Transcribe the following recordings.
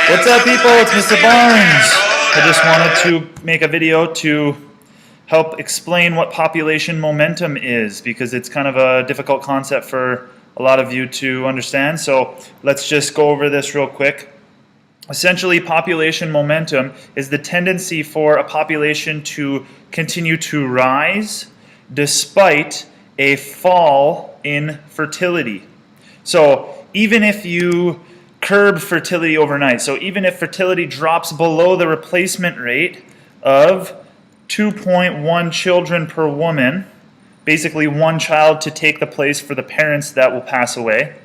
What's up, people? It's Mr. Barnes. I just wanted to make a video to help explain what population momentum is, because it's kind of a difficult concept for a lot of you to understand. So let's just go over this real quick. Essentially, population momentum is the tendency for a population to continue to rise despite a fall in fertility. So even if you curb fertility overnight, so even if fertility drops below the replacement rate of 2.1 children per woman, basically one child to take the place for the parents that will pass away,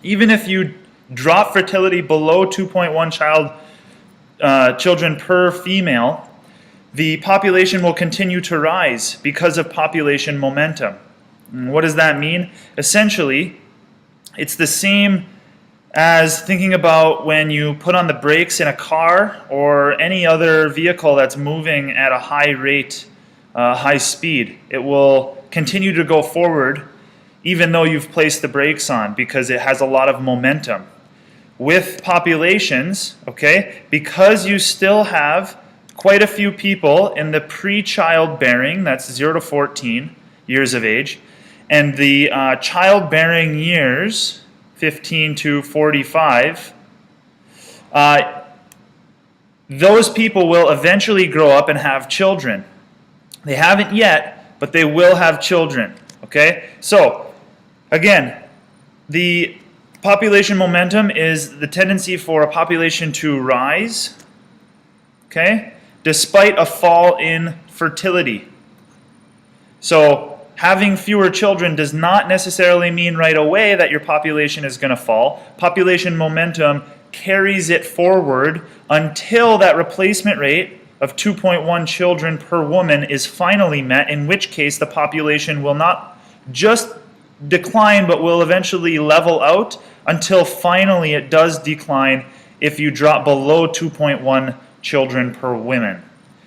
even if you drop fertility below 2.1 children per female, the population will continue to rise because of population momentum. And what does that mean? Essentially, it's the same as thinking about when you put on the brakes in a car or any other vehicle that's moving at a high rate, high speed. It will continue to go forward even though you've placed the brakes on, because it has a lot of momentum. With populations, okay, because you still have quite a few people in the pre-childbearing, that's 0 to 14 years of age, and the childbearing years, 15 to 45, those people will eventually grow up and have children. They haven't yet, but they will have children. Okay? So, again, the population momentum is the tendency for a population to rise, okay, despite a fall in fertility. So, having fewer children does not necessarily mean right away that your population is going to fall. Population momentum carries it forward until that replacement rate of 2.1 children per woman is finally met, in which case the population will not just decline but will eventually level out until finally it does decline if you drop below 2.1 children per woman.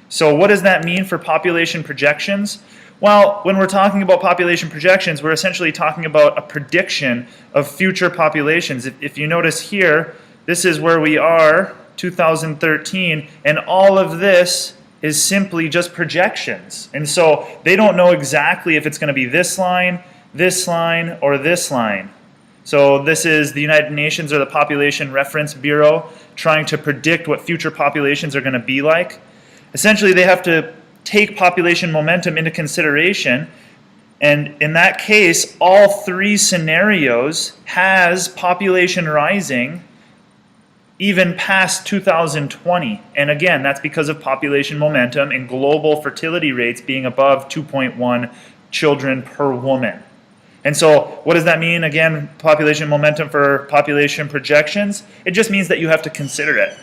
So what does that mean for population projections? Well, when we're talking about population projections, we're essentially talking about a prediction of future populations. If you notice here, this is where we are, 2013, and all of this is simply just projections. And so they don't know exactly if it's going to be this line, or this line. So this is the United Nations or the Population Reference Bureau trying to predict what future populations are going to be like. Essentially, they have to take population momentum into consideration, and in that case, all three scenarios has population rising even past 2020. And again, that's because of population momentum and global fertility rates being above 2.1 children per woman. And so what does that mean? Again, population momentum for population projections, it just means that you have to consider it.